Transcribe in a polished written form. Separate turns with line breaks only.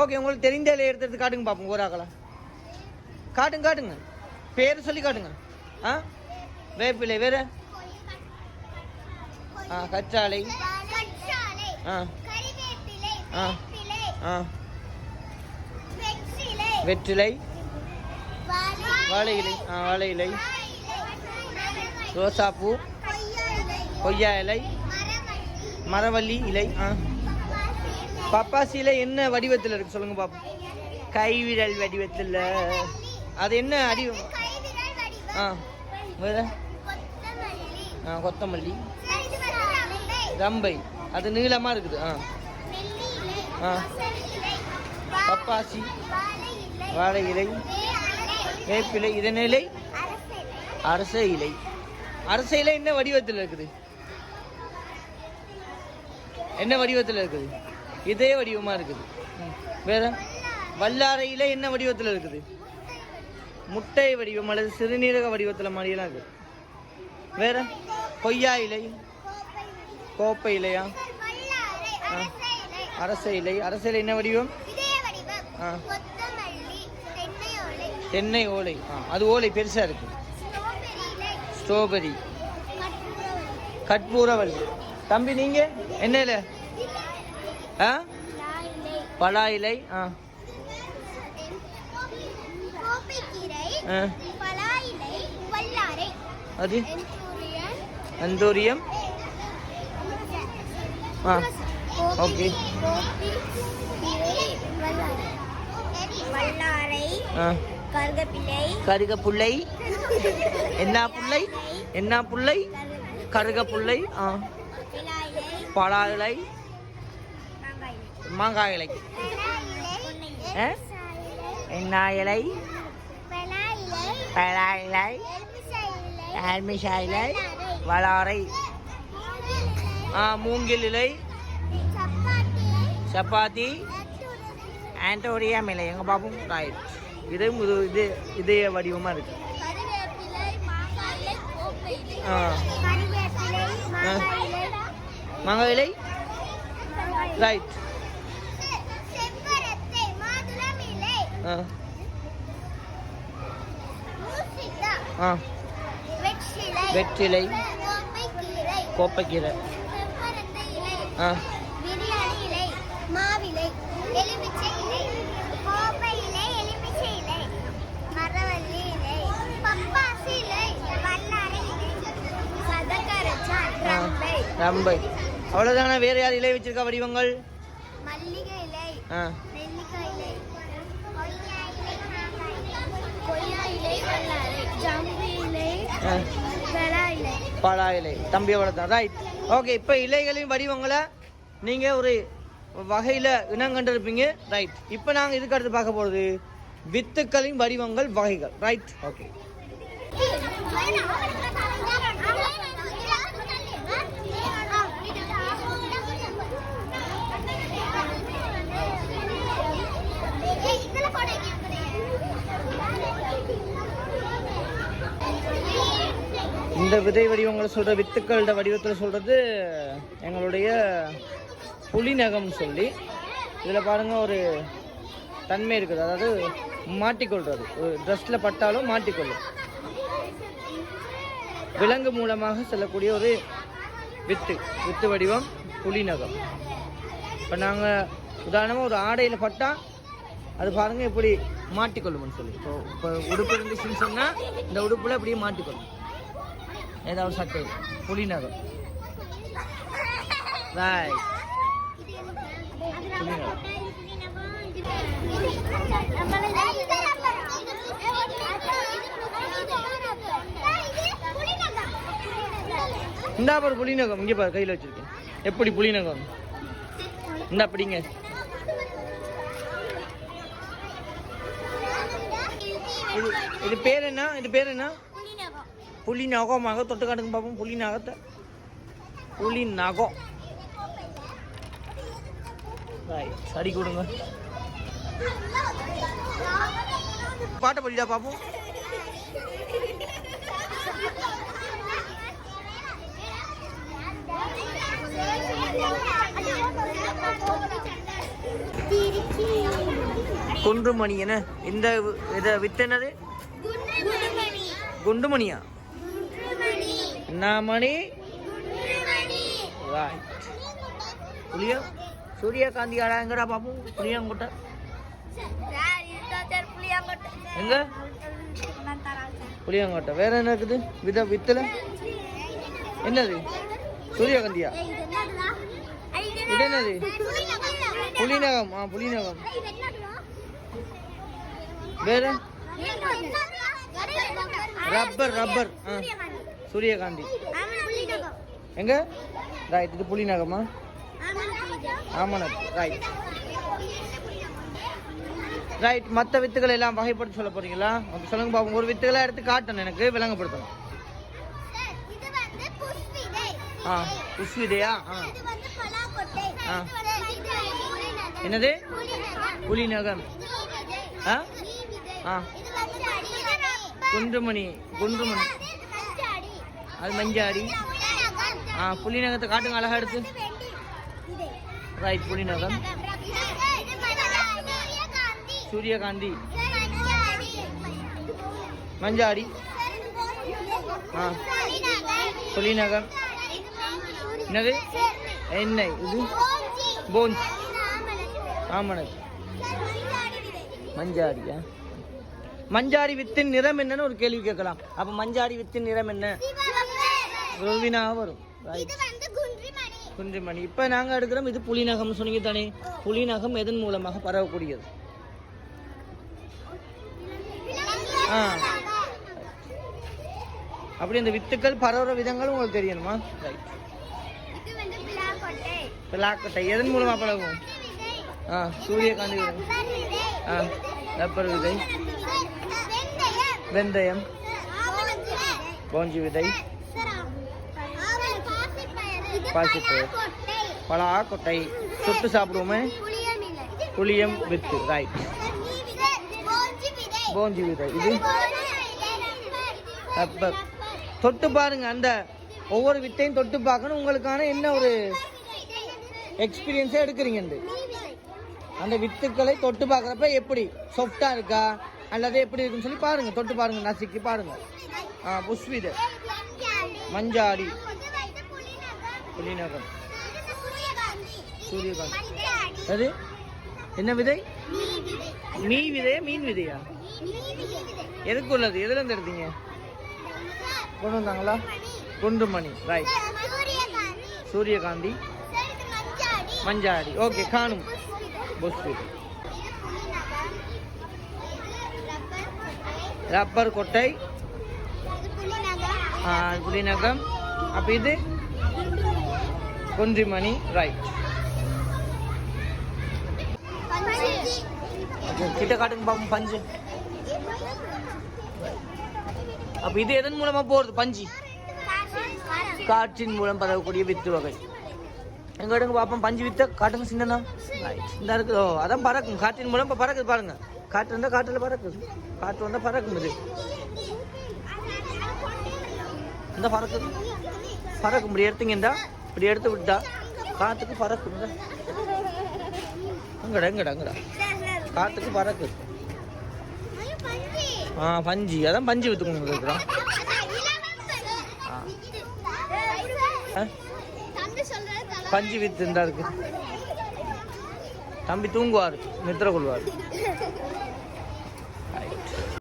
Okay, உங்களுக்கு தெரிந்த இலையை எடுத்து காட்டுங்க பார்ப்போம். ஒரு ஆக்கலாம் காட்டுங்க காட்டுங்க, பேர் சொல்லி காட்டுங்க. ஆ, வேப்பிலை வேற, கற்றாழை, வெற்றிலை, வாழை இலை, வாழை இலை, ரோசாப்பூ, கொய்யா இலை, மரவள்ளி இலை. பப்பாசி இலை என்ன வடிவத்தில் இருக்கு சொல்லுங்க பாப்போம். கைவிரல் வடிவத்தில். அது என்ன அடி? வேற கொத்தமல்லி, ரம்பை, அது நீளமா இருக்குது. பப்பாசி, வாழை இலை, வேப்பிலை, இதன் இலை, அரச இலை. அரச இலை என்ன வடிவத்தில் இருக்குது? என்ன வடிவத்தில் இருக்குது? இதே வடிவமா இருக்குது. வேற வல்லாரை இலை என்ன வடிவத்தில் இருக்குது? முட்டை வடிவம் அல்லது சிறுநீரக வடிவத்தில் மாதிரியெல்லாம் இருக்குது. வேற கொய்யா இலை, கோப்பை இலையா, அரச இலை. அரச இலை என்ன வடிவம்? தென்னை ஓலை. அது ஓலை பெருசா இருக்கு. ஸ்ட்ராபெரி, கற்பூரவல்லி. தம்பி நீங்க என்ன இலை? பலா இலை. அது அந்தோரியம். ஓகே, கருகப்புள்ளை. என்ன புள்ளை? என்ன புள்ளை? கருகப்புள்ளை. பலா இலை, மாங்காய் இலை, என்ன இலை? பலா இலை, ஆல்மிஷா இலை, வளாரை, மூங்கில் இலை, சப்பாத்தி, ஆண்டோரியம் இலை. எங்க பாப்போம். ரைட், இதுவும் இது இதே வடிவமா இருக்கு. மாங்காய் இலை. ரைட். வெற்றிலை, கோப்பைக்கீரை,
மாவிலை, எலுமிச்சை இலை, கோப்பை இலை, எலுமிச்சை இலை, மரவள்ளி இலை, பப்பாசி இலை, வல்லாரை இலை, சதகரச்சான், ரம்பை.
ரம்பை. அவ்வளவுதானே? வேற யார் இலை வச்சிருக்கா வடிவங்கள்?
மல்லிகை இலை, நெல்லிக்காய் இலை, கொய்யா இலை, வல்லாரை, ஜம்பு இலை, பலா இலை.
பலா இலை. தம்பி அவ்வளவுதான். ரைட். ஓகே, இப்போ இலைகளின் வடிவங்களை நீங்க ஒரு வகையில் இனம் கண்டிருப்பீங்க. ரைட். இப்போ நாங்கள் இதுக்கு அடுத்து பார்க்க போகிறது வித்துக்களின் வடிவங்கள், வகைகள். ரைட். ஓகே, இந்த விதை வடிவங்களை சொல்கிற வித்துக்களோட வடிவத்தில் சொல்கிறது எங்களுடைய புலிநகம் சொல்லி. இதில் பாருங்கள் ஒரு தன்மை இருக்குது, அதாவது மாட்டிக்கொள்வது. ஒரு ட்ரெஸ்ஸில் பட்டாலும் மாட்டிக்கொள்ளும். விலங்கு மூலமாக செல்லக்கூடிய ஒரு வித்து வடிவம் புலிநகம். இப்போ நாங்கள் உதாரணமாக ஒரு ஆடையில் பட்டால் அது பாருங்கள் இப்படி மாட்டிக்கொள்ளும்னு சொல்லி. இப்போ உடுப்பு இருந்துச்சுன்னு சொன்னால் இந்த உடுப்பில் இப்படியே மாட்டிக்கொள்ளும். ஏதாவது சட்டை புலிநகம். ரைட். புலிநகம். இந்தா பாரு புலிநகம். இங்கே பாரு கையில் வச்சிருக்கேன். எப்படி புலிநகம்? இந்தா பிடிங்க. இது பேர் என்ன? இது பேர் என்ன? புலி நகமாக தொட்டு காட்டுங்க பார்ப்போம். புலி நகத்தை. புலி நகம். சரி கொடுங்க. பாட்டை படிடா பார்ப்போம்.
திருச்சி
குன்றுமணி என்ன இந்த இதை வித்து என்னது? குண்டுமணியா? என்ன மணி? ரைட். புளியா சூரியகாந்தி ஆடா எங்கடா பாப்போம்? புளியாங்கொட்டை எங்க? புளியாங்கொட்டை. வேற என்ன இருக்குது வித்துல? என்னது? சூரியகாந்தியா? இது என்னது? புலிநகம். புலிநகம். வேற ரப்பர். சூரியகாந்தி எங்க? ரைட். இது புலிநகமா? ஆமாம். ரைட். ரைட். மற்ற வித்துக்களை எல்லாம் வகைப்படுத்தி சொல்ல போறீங்களா? ஓகே, சொல்லுங்க பாப்போம். ஒரு வித்துக்களை எடுத்து காட்டணும், எனக்கு விளங்கப்படுத்தணும். புஷ்விதையா? என்னது? புலிநகம். குன்றுமணி. அது மஞ்சாடி. புலிநகத்தை காட்டுங்க அழகா எடுத்து. ரைட். புலிநகம். சூரியகாந்தி. மஞ்சாடி. புலிநகம். என்னது? எண்ணெய். இது போன்ஸ். ஆமணக்கு. மஞ்சாடியா? மஞ்சாடி வித்தின் நிறம் என்னன்னு ஒரு கேள்வி கேட்கலாம். அப்ப மஞ்சாடி வித்தின் நிறம் என்ன? வினாக வரும். குன்றிமணி. இப்ப நாங்க எடுக்கிறோம் இது புலிநகம் சொன்னீங்க தானே. புலிநகம் எதன் மூலமாக பரவக்கூடியது? அப்படி அந்த வித்துக்கள் பரவுற விதங்கள் உங்களுக்கு தெரியணுமா? ரைட். பிளாக்கொட்டை எதன் மூலமா பரவும்? சூரியகாந்தி விதை. ரப்பர் விதை. வெந்தயம். போஞ்சி விதை. பாசிப்பயிர். பலாக்கொட்டை. சுட்டு சாப்பிடுவோமே. புளியம் வித்து. ரைட். போஞ்சி விதை. இது ரப்பர். தொட்டு பாருங்க, அந்த ஒவ்வொரு வித்தையும் தொட்டு பார்க்கணும். உங்களுக்கான என்ன ஒரு எக்ஸ்பீரியன்ஸே எடுக்கிறீங்க. அந்த வித்துக்களை தொட்டு பார்க்குறப்ப எப்படி சாஃப்டா இருக்கா அல்லது எப்படி இருக்குன்னு சொல்லி பாருங்க. தொட்டு பாருங்க, நசுக்கி பாருங்க. புஷ்விதை. மஞ்சாடி. புலிநகம். சூரியகாந்தி. அது என்ன விதை? மீன் விதையா? மீன் விதையா? எதுக்கு உள்ளது? எதுல இருந்து எடுத்தீங்க? கொண்டு வந்தாங்களா? குண்டுமணி. ரைட். சூரியகாந்தி. மஞ்சாடி. ஓகே, காணும். புஷ்விதை. ரப்பர் கொட்டை. புலிநகம். அப்ப இது குன்றிமணி. ரைட். கிட்ட காட்டுங்க பாப்போம். பஞ்சு. அப்ப இது எதன் மூலமா போறது? பஞ்சு. காற்றின் மூலம் பரவக்கூடிய வித்து வகை. எங்க எடுங்க பாப்போம். பஞ்சு வித்த காட்டுங்க. சின்னதா இந்த இருக்கு. அதான் பறக்கும். காற்றின் மூலம் இப்ப பறக்குது பாருங்க. காற்று வந்தா காற்றுல பறக்குது. காற்று வந்தா பறக்கும். இது இந்த பறக்குது. பறக்கும். இப்படி எடுத்தீங்கடா, இப்படி எடுத்து விட்டா காத்துக்கு பறக்கும். எங்கடா காத்துக்கு பறக்குது. பஞ்சு. அதான் பஞ்சு வித்துக்கணும் இருக்கிறோம். பஞ்சு வித்து இருந்தா இருக்கு. தம்பி தூங்குவாரு, நித்திர கொள்வாரு.